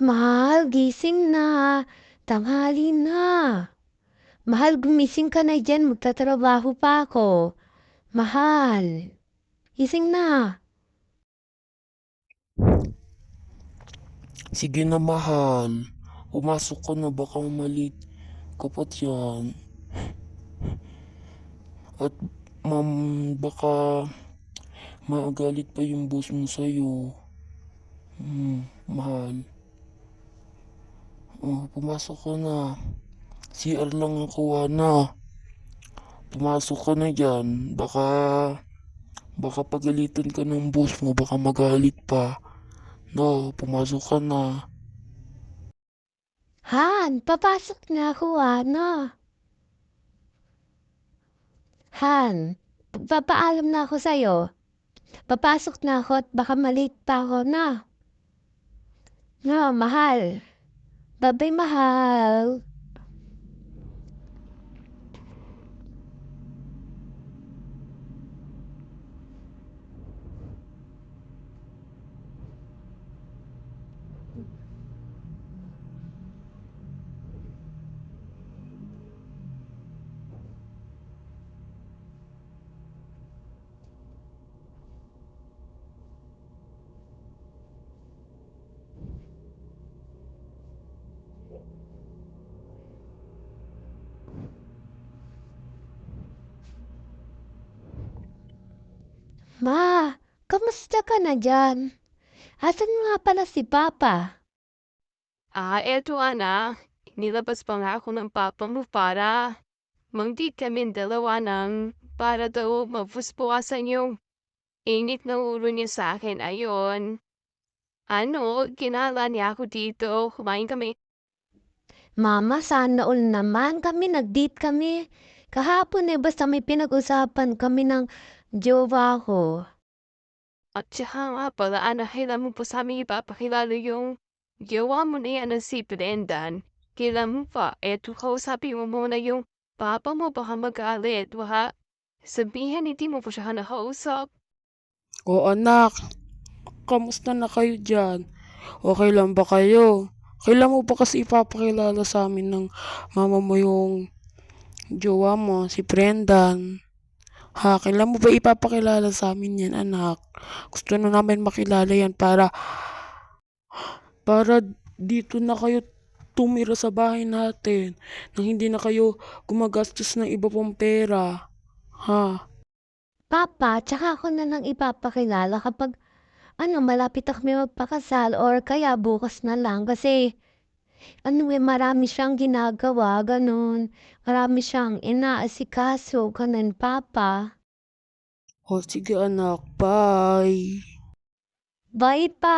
Mahal, gising na. Tanghali na. Mahal, gumising ka na diyan. Magtatrabaho pa ako. Mahal, gising na. Sige na mahal. Pumasok ka na baka malit ka pa yan. At baka magalit pa yung boss mo sa'yo. Mahal. Oh, pumasok ka na. CR lang ang kuha na. Pumasok ka na dyan. Baka pagalitan ka ng boss mo. Baka magalit pa. No, pumasok ka na. Han, papasok na ako ano. Han, papaalam na ako sa'yo. Papasok na ako at baka malate pa ako na. No, mahal. Babay, mahal. Ma, kamusta ka na dyan? Asan nga pala si Papa? Eto anak, nilabas pa nga ako ng papa mo para mag-date kaming dalawa para daw mapuspuasan yung init na ulo niya sa akin. Ayun, kinala niya ako dito, kumain kami. Mama, sana all naman kami, nag-date kami. Kahapon basta may pinag-usapan kami ng jowa ko. At saka nga pala, anak, kailan mo pa sa amin ipapakilala yung jowa mo na yan na si Brendan. Kailan mo pa, eto kausapin mo muna yung papa mo baka magalit, baka sabihin hindi mo pa siya nakausap. O anak, kamusta na kayo dyan? Okay lang ba kayo? Kailan mo ba kasi ipapakilala sa amin ng mama mo yung jowa mo, si Brendan? Ha, kailan mo ba ipapakilala sa amin yan, anak? Gusto na namin makilala yan para dito na kayo tumira sa bahay natin nang hindi na kayo gumagastos ng iba pang pera. Ha? Papa, tsaka ako na lang ipapakilala kapag malapit na kami magpakasal or kaya bukas na lang kasi marami siyang ginagawa, ganun. Marami siyang inaasikaso, ganun, Papa. O sige anak, bye. Bye pa!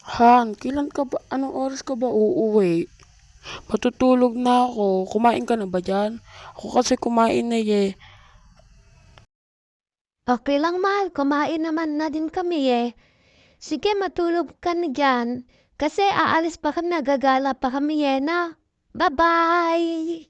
Han, kailan ka ba, anong oras ka ba uuwi? Matutulog na ako. Kumain ka na ba dyan? Ako kasi kumain na eh. Okay lang, mahal. Kumain naman na din kami eh. Sige, matulog ka na dyan. Kasi aalis pa kami, nagagala pa kami eh na. Bye-bye!